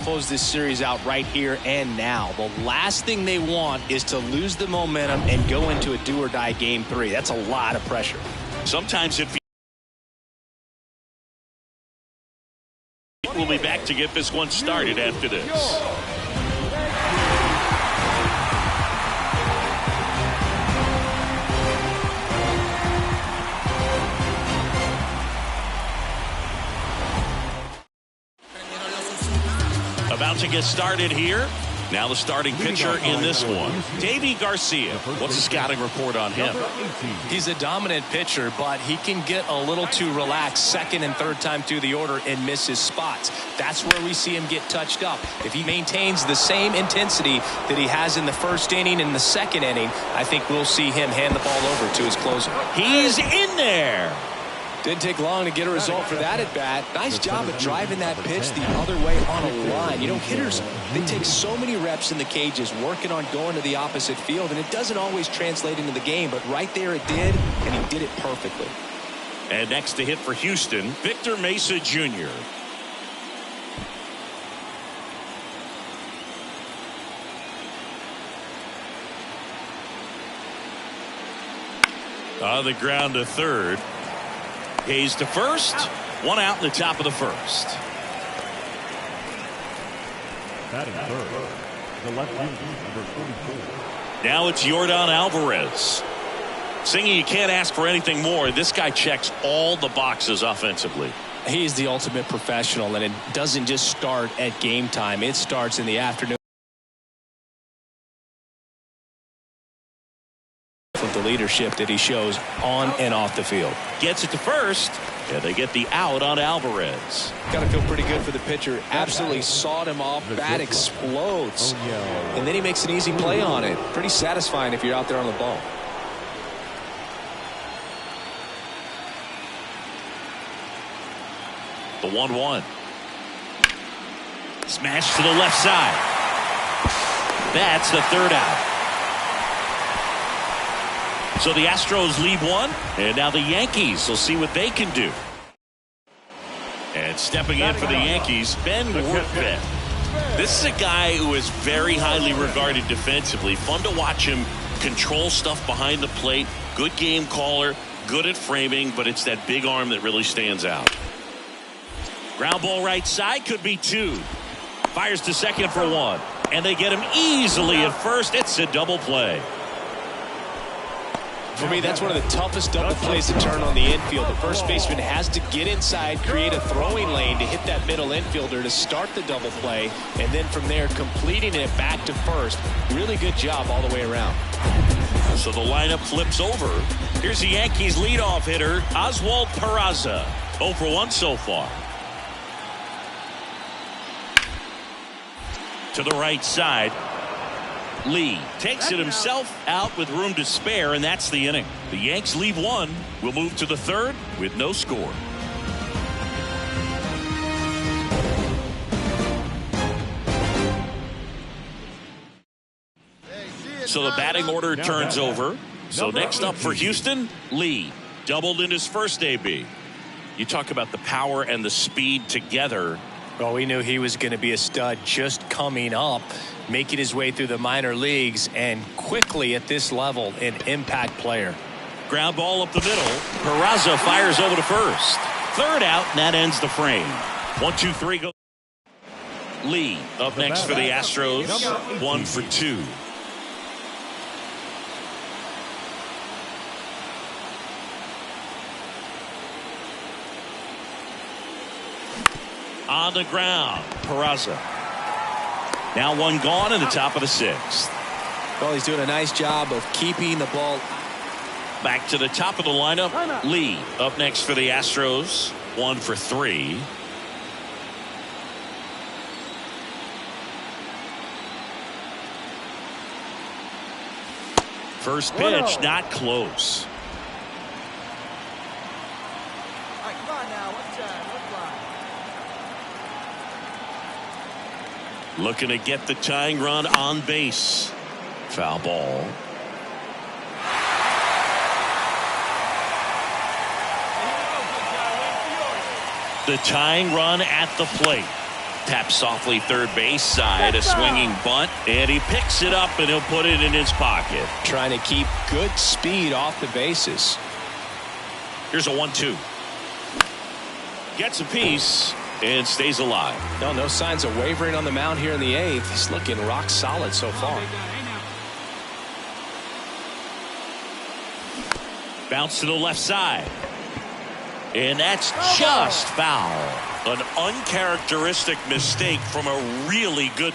Close this series out right here and now. The last thing they want is to lose the momentum and go into a do-or-die game 3. That's a lot of pressure. Sometimes we'll be back to get this one started after this. About to get started here. Now the starting pitcher in this one, Davy Garcia. What's the scouting report on him? He's a dominant pitcher, but he can get a little too relaxed second and third time through the order and miss his spots. That's where we see him get touched up. If he maintains the same intensity that he has in the first inning and the second inning, I think we'll see him hand the ball over to his closer. He's in there. Didn't take long to get a result for that at bat. Nice job of driving that pitch the other way on a line. You know, hitters, they take so many reps in the cages working on going to the opposite field, and it doesn't always translate into the game, but right there it did, and he did it perfectly. And next to hit for Houston, Victor Mesa Jr. On the ground to third. Hayes to first. One out in the top of the first. Batting third, the left fielder, number 44. Now it's Yordan Alvarez. Singing, you can't ask for anything more. This guy checks all the boxes offensively. He's the ultimate professional, and it doesn't just start at game time. It starts in the afternoon. With the leadership that he shows on and off the field. Gets it to first, and they get the out on Alvarez. Got to feel pretty good for the pitcher. Absolutely sawed him off. Bat explodes. And then he makes an easy play on it. Pretty satisfying if you're out there on the ball. The 1-1. Smash to the left side. That's the third out. So the Astros lead one, and now the Yankees will see what they can do. And stepping in for the Yankees, Ben Worthbeth. This is a guy who is very highly regarded defensively. Fun to watch him control stuff behind the plate. Good game caller, good at framing, but it's that big arm that really stands out. Ground ball right side, could be two. Fires to second for one. And they get him easily at first. It's a double play. For me, that's one of the toughest double plays to turn on the infield. The first baseman has to get inside, create a throwing lane to hit that middle infielder to start the double play, and then from there completing it back to first. Really good job all the way around. So the lineup flips over. Here's the Yankees leadoff hitter, Oswald Peraza. 0 for 1 so far. To the right side. Lee takes it himself out with room to spare, and that's the inning. The Yanks leave one. We'll move to the third with no score. So the batting order turns over. So next up for Houston, Lee. Doubled in his first AB. You talk about the power and the speed together. Well, we knew he was going to be a stud just coming up, making his way through the minor leagues, and quickly at this level, an impact player. Ground ball up the middle. Peraza fires over to first. Third out, and that ends the frame. 1, 2, 3, go. Lee up next for the Astros. 1 for 2. On the ground, Peraza. Now one gone in the top of the 6th. Well, he's doing a nice job of keeping the ball. Back to the top of the lineup. Lee up next for the Astros. 1 for 3. First pitch, not close. Looking to get the tying run on base. Foul ball. The tying run at the plate. Tap softly third base side, a swinging bunt, and he picks it up and he'll put it in his pocket. Trying to keep good speed off the bases. Here's a 1-2. Gets a piece and stays alive. No signs of wavering on the mound here in the 8th. He's looking rock solid so far. Bounce to the left side. And that's just foul. An uncharacteristic mistake from a really good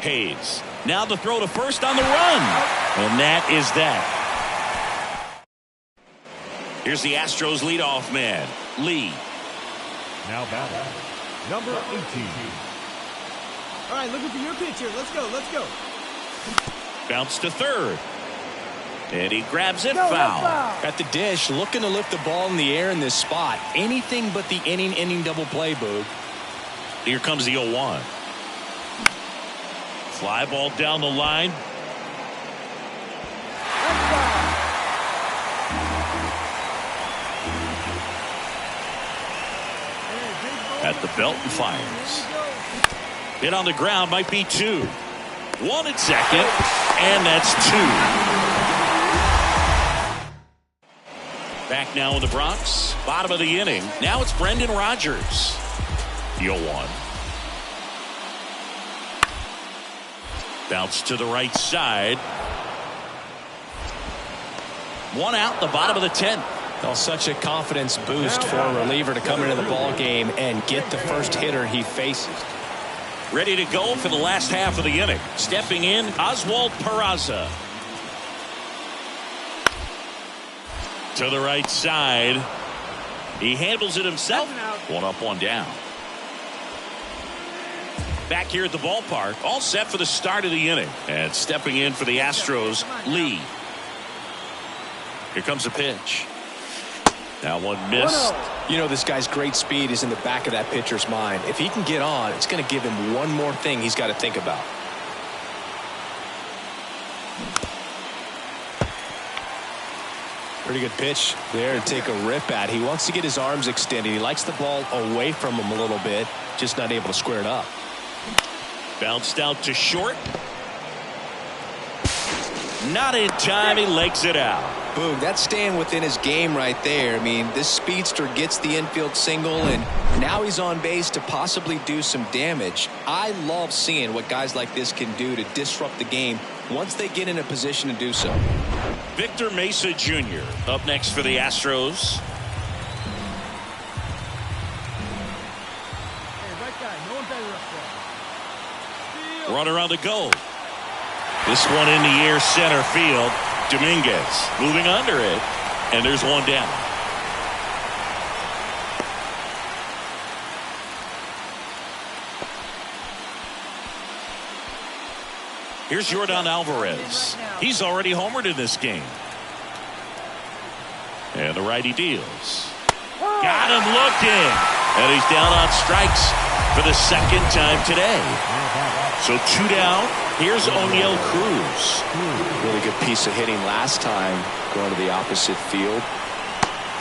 Hayes. Now the throw to first on the run. And that is that. Here's the Astros leadoff man, Lee. Now batting, number 18. All right, looking for your pitch here. Let's go. Let's go. Bounce to third. And he grabs it, foul. At the dish, looking to lift the ball in the air in this spot. Anything but the inning double play, Boog. Here comes the 0-1. Fly ball down the line. At the belt and fires. Hit on the ground, might be 2. 1 at second, and that's 2. Back now in the Bronx, bottom of the inning. Now it's Brendan Rodgers. The 0-1. Bounce to the right side. 1 out, the bottom of the 10th. Well, such a confidence boost for a reliever to come into the ball game and get the first hitter he faces. Ready to go for the last half of the inning. Stepping in, Oswald Peraza. To the right side. He handles it himself. 1 up, 1 down. Back here at the ballpark, all set for the start of the inning. And stepping in for the Astros, Lee. Here comes the pitch. Now one missed. You know, this guy's great speed is in the back of that pitcher's mind. If he can get on, it's going to give him one more thing he's got to think about. Pretty good pitch there to take a rip at. He wants to get his arms extended. He likes the ball away from him a little bit, just not able to square it up. Bounced out to short. Not in time. He legs it out. Boom, that's staying within his game right there. I mean, this speedster gets the infield single, and now he's on base to possibly do some damage. I love seeing what guys like this can do to disrupt the game once they get in a position to do so. Victor Mesa Jr. up next for the Astros. Runner on the go. This one in the air, center field. Dominguez moving under it, and there's 1 down. Here's Yordan Alvarez. He's already homered in this game. And the righty deals. Got him looking. And he's down on strikes for the 2nd time today. So 2 down. Here's O'Neill Cruz. Really good piece of hitting last time, going to the opposite field.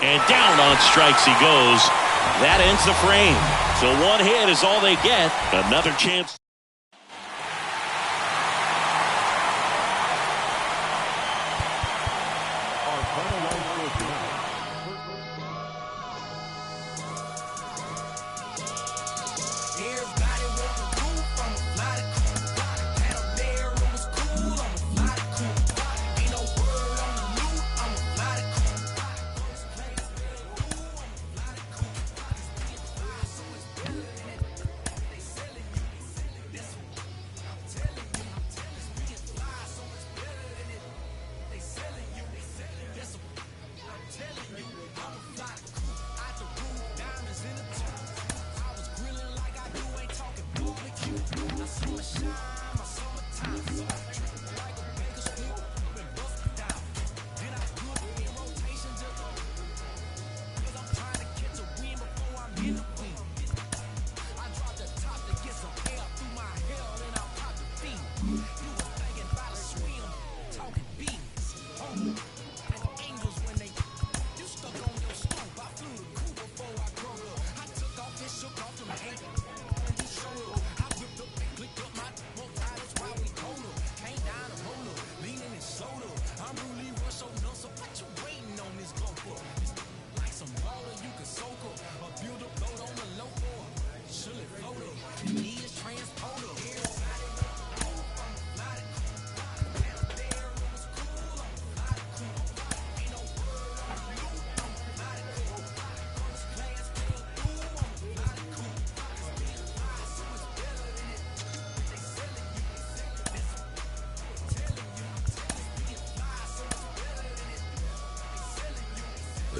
And down on strikes he goes. That ends the frame. So 1 hit is all they get. Another chance.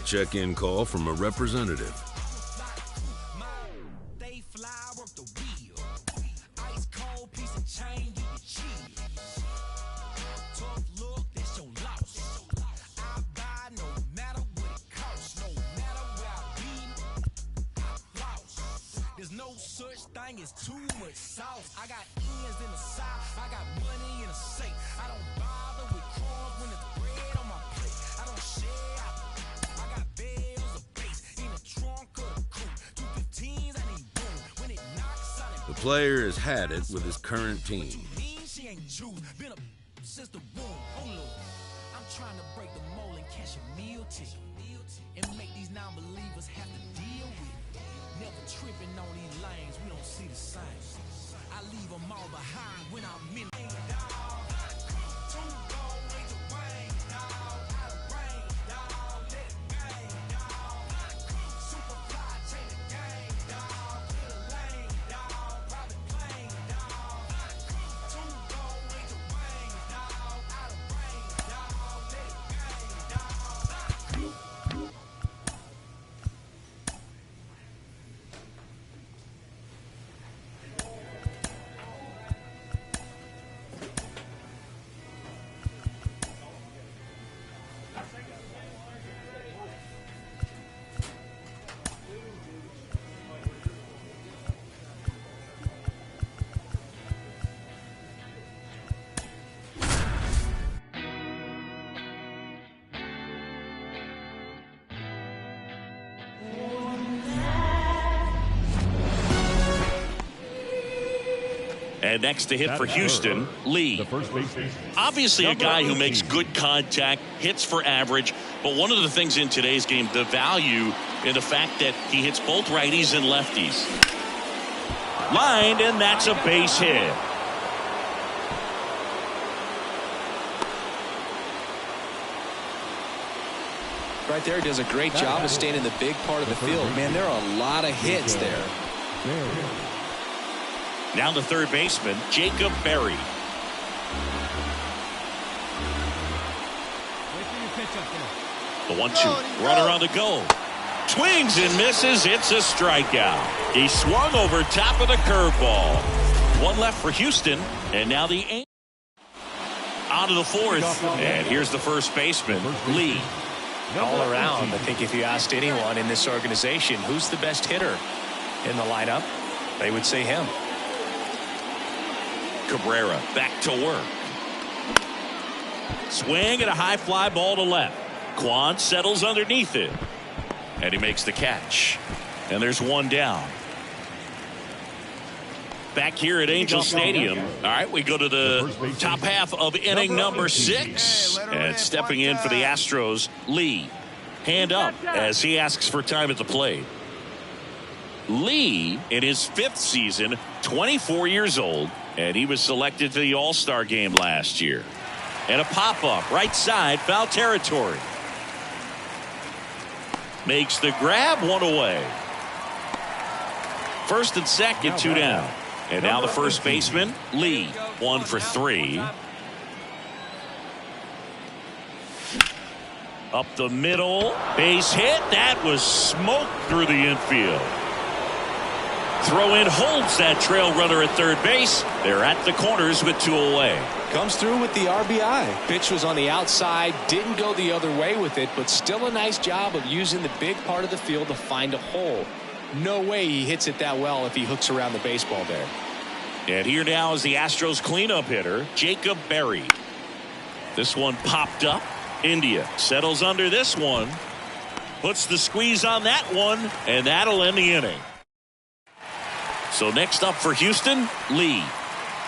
check-in call from a representative. It's too much sauce. I got ends in the south. I got money in a safe. I don't bother with crumbs when it's bread on my plate. I don't share. I got bells of bass in the trunk of the coupe. 215s, I need room. When it knocks out it. The player has had it with his current team. She ain't juice. Been a since the womb. Oh Lord, I'm trying to break the mold and catch a meal ticket and make these non-believers have to deal with it. Never tripping on these lanes, we don't see the same. I leave them all behind when I'm in. And next to hit for Houston, Lee. Obviously a guy who makes good contact, hits for average, but one of the things in today's game, the value in the fact that he hits both righties and lefties. Lined, and that's a base hit. Right there, he does a great job of staying in the big part of the field. Man, there are a lot of hits there. Now the third baseman, Jacob Berry. The 1-2. Runner on the go. Swings and misses. It's a strikeout. He swung over top of the curveball. One left for Houston. And now the eighth. Out of the fourth. And here's the first baseman, Lee. All around, I think if you asked anyone in this organization who's the best hitter in the lineup, they would say him. Cabrera back to work. Swing and a high fly ball to left. Quan settles underneath it. And he makes the catch. And there's one down. Back here at Angel Stadium. All right, we go to the top half of inning number 6. And stepping in for the Astros, Lee. Hand up as he asks for time at the plate. Lee, in his 5th season, 24 years old, and he was selected to the All-Star game last year. And a pop-up, right side, foul territory. Makes the grab, one away. First and second, 2 down. And now the first baseman, Lee, 1 for 3. Up the middle, base hit. That was smoked through the infield. Throw in holds that trail runner at third base. They're at the corners with 2 away. Comes through with the RBI. Pitch was on the outside, didn't go the other way with it, but still a nice job of using the big part of the field to find a hole. No way he hits it that well if he hooks around the baseball there. And here now is the Astros cleanup hitter, Jacob Berry. This one popped up. India settles under this one. Puts the squeeze on that one, and that'll end the inning. So next up for Houston, Lee.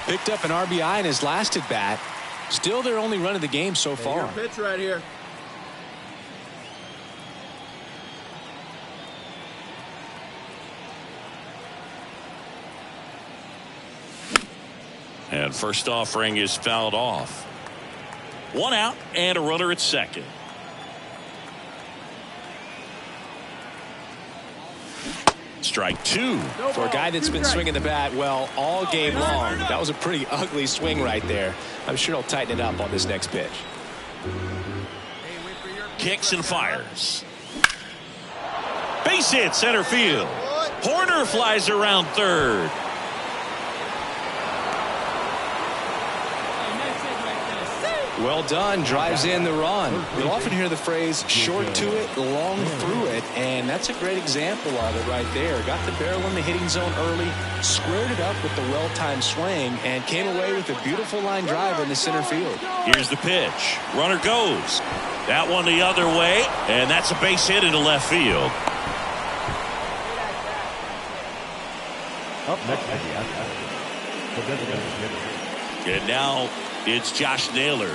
Picked up an RBI in his last at bat. Still their only run of the game so far. Pitch right here. And first offering is fouled off. 1 out and a runner at second. Strike 2. For a guy that's been swinging the bat well all game long, that was a pretty ugly swing right there. I'm sure he'll tighten it up on this next pitch. Kicks and fires. Base hit center field. Horner flies around third. Well done. Drives in the run. You'll often hear the phrase short to it, long through it, and that's a great example of it right there. Got the barrel in the hitting zone early, squared it up with the well-timed swing, and came away with a beautiful line drive in the center field. Here's the pitch. Runner goes. That one the other way, and that's a base hit into left field. Up next is the Astros, the designated hitter. And now it's Josh Naylor.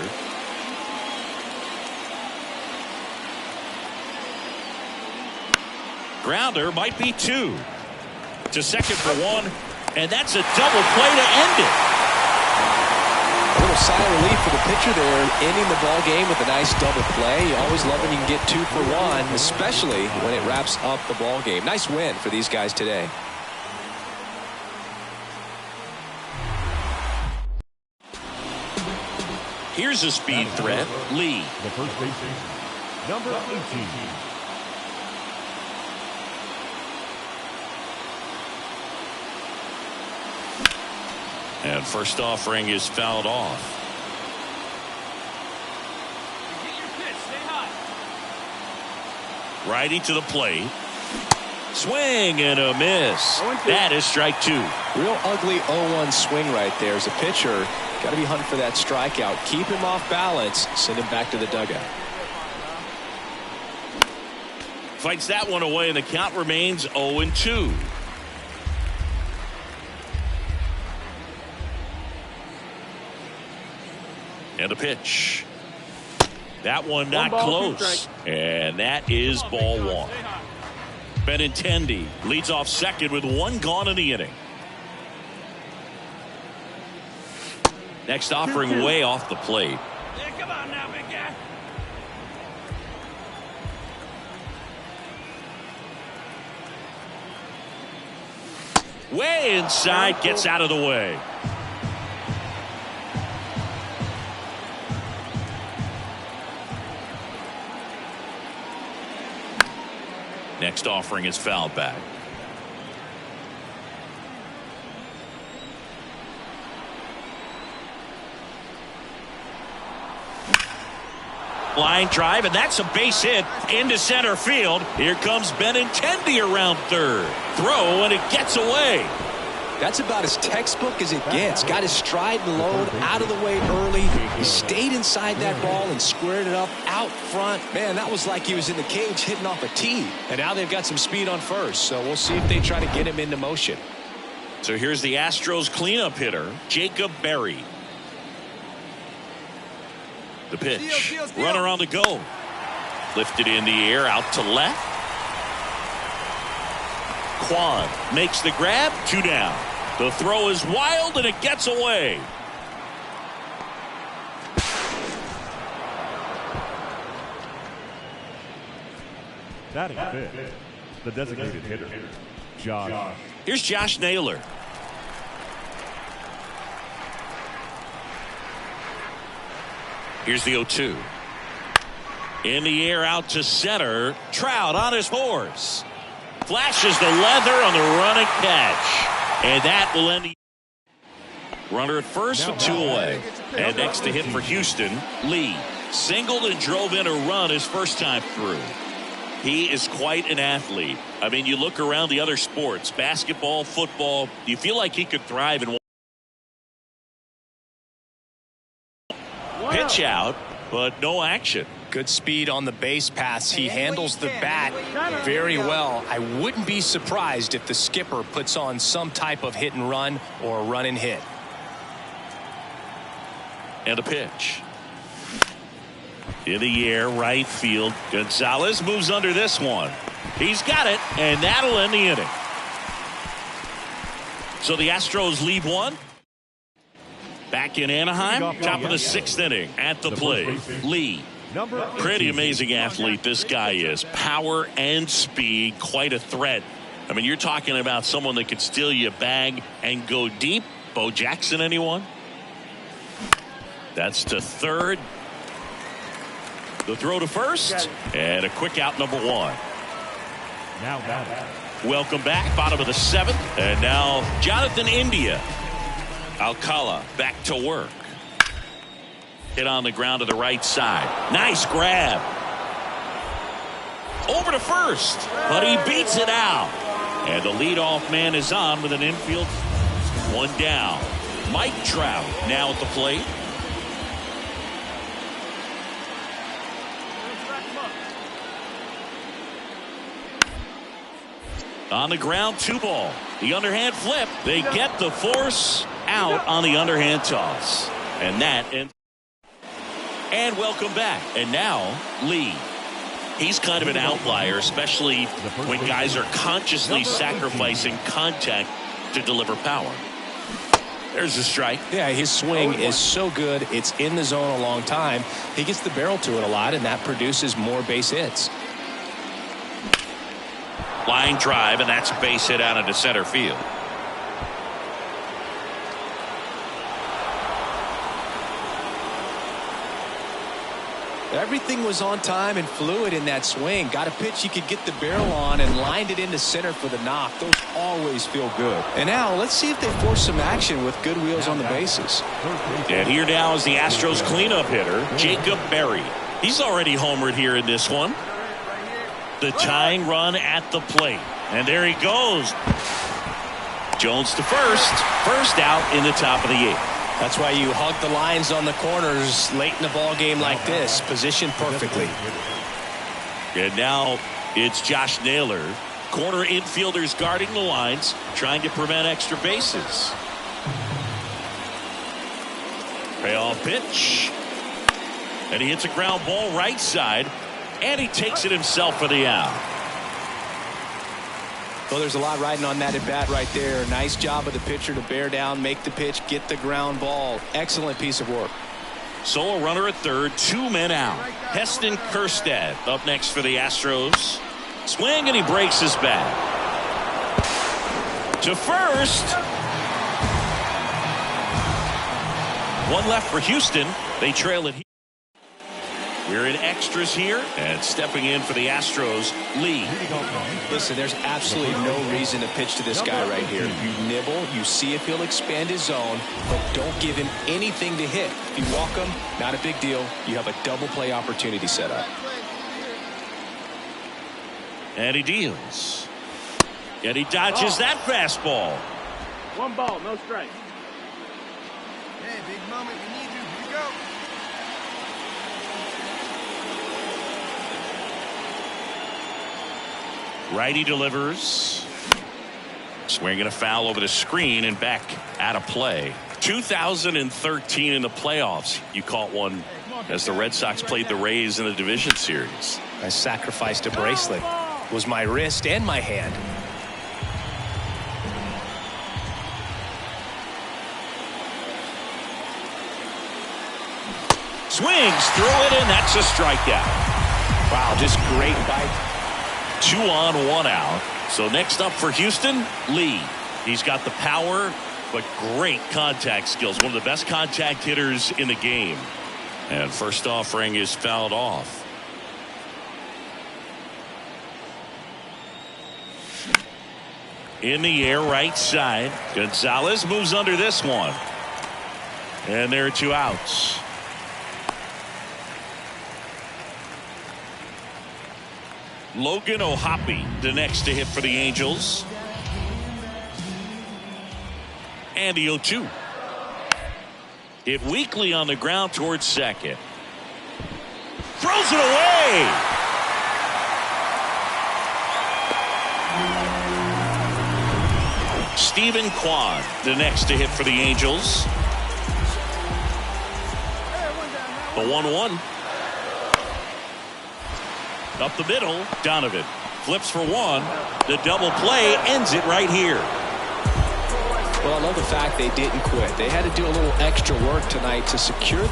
Grounder might be two. To second for one, and that's a double play to end it. A little sigh of relief for the pitcher there, ending the ball game with a nice double play. You always love when you can get 2 for 1, especially when it wraps up the ball game. Nice win for these guys today. Here's a speed threat. Lee. The first baseman, number 18. And first offering is fouled off. Righty to the plate. Swing and a miss. That is strike 2. Real ugly 0-1 swing right there. As a pitcher, got to be hunting for that strikeout. Keep him off balance. Send him back to the dugout. Fights that one away, and the count remains 0-2. And a pitch. That one not close. And that is ball 1. Benintendi leads off second with 1 gone in the inning. Next offering way off the plate. Yeah, come on now, big guy. Way inside, gets out of the way. Next offering is fouled back. Line drive, and that's a base hit into center field. Here comes Benintendi around third. Throw, and it gets away. That's about as textbook as it gets. Got his stride and load out of the way early. He stayed inside that ball and squared it up out front. Man, that was like he was in the cage hitting off a tee. And now they've got some speed on first, so we'll see if they try to get him into motion. So here's the Astros cleanup hitter, Jacob Berry. The pitch. Runner on the go. Lifted in the air, out to left. Kwan makes the grab, 2 down. The throw is wild, and it gets away. Batting fifth, the designated hitter, Josh. Here's Josh Naylor. Here's the 0-2. In the air, out to center. Trout on his horse. Flashes the leather on the running catch. And that will end the runner at first with 2 away. And next to hit for Houston, Lee. Singled and drove in a run his first time through. He is quite an athlete. I mean, you look around the other sports, basketball, football, you feel like he could thrive in one. Pitch out, but no action. Good speed on the base paths. He handles the bat very well. I wouldn't be surprised if the skipper puts on some type of hit and run or run and hit. And a pitch. In the air, right field. Gonzalez moves under this one. He's got it, and that'll end the inning. So the Astros lead 1. Back in Anaheim, top of the 6th inning at the plate. Lee. Pretty amazing athlete this guy is. Power and speed, quite a threat. I mean, you're talking about someone that could steal you a bag and go deep. Bo Jackson, anyone? That's to third. The throw to first, and a quick out, number 1. Now batting. Welcome back. Bottom of the 7th. And now Jonathan India. Alcala back to work. Hit on the ground to the right side. Nice grab. Over to first. But he beats it out. And the leadoff man is on with an infield. One down. Mike Trout now at the plate. On the ground, 2 ball. The underhand flip. They get the force out on the underhand toss. And that ends. And welcome back. And now, Lee. He's kind of an outlier, especially when guys are consciously sacrificing contact to deliver power. There's a strike. Yeah, his swing is so good. It's in the zone a long time. He gets the barrel to it a lot, and that produces more base hits. Line drive, and that's a base hit out into center field. Everything was on time and fluid in that swing. Got a pitch you could get the barrel on and lined it into center for the knock. Those always feel good. And now let's see if they force some action with good wheels on the bases. And here now is the Astros cleanup hitter, Jacob Berry. He's already homered here in this one. The tying run at the plate. And there he goes. Jones to first. First out in the top of the 8th. That's why you hug the lines on the corners late in the ball game like this. Positioned perfectly. And now it's Josh Naylor. Corner infielders guarding the lines, trying to prevent extra bases. Payoff pitch. And he hits a ground ball right side. And he takes it himself for the out. Well, there's a lot riding on that at bat right there. Nice job of the pitcher to bear down, make the pitch, get the ground ball. Excellent piece of work. So a runner at third, 2 men out. Heston Kjerstad up next for the Astros. Swing, and he breaks his bat. To first. One left for Houston. They trail it. We're in extras here, and stepping in for the Astros, Lee. Listen, there's absolutely no reason to pitch to this guy right here. You nibble, you see if he'll expand his zone, but don't give him anything to hit. If you walk him, not a big deal. You have a double play opportunity set up. And he deals. And he dodges that fastball. 1 ball, no strike. Hey, big moment. We need you. Here you go. Righty delivers. Swinging a foul over the screen and back out of play. 2013 in the playoffs, you caught one as the Red Sox played the Rays in the division series. I sacrificed a bracelet. It was my wrist and my hand. Swings through it, and that's a strikeout. Wow, just great bite. 2 on, 1 out. So next up for Houston, Lee. He's got the power, but great contact skills. One of the best contact hitters in the game. And first offering is fouled off. In the air, right side. Gonzalez moves under this one. And there are 2 outs. Logan O'Hoppe, the next to hit for the Angels. And the 0-2. Hit weakly on the ground towards second. Throws it away. Stephen Kwan, the next to hit for the Angels. The 1-1. Up the middle, Donovan flips for 1. The double play ends it right here. Well, I love the fact they didn't quit. They had to do a little extra work tonight to secure the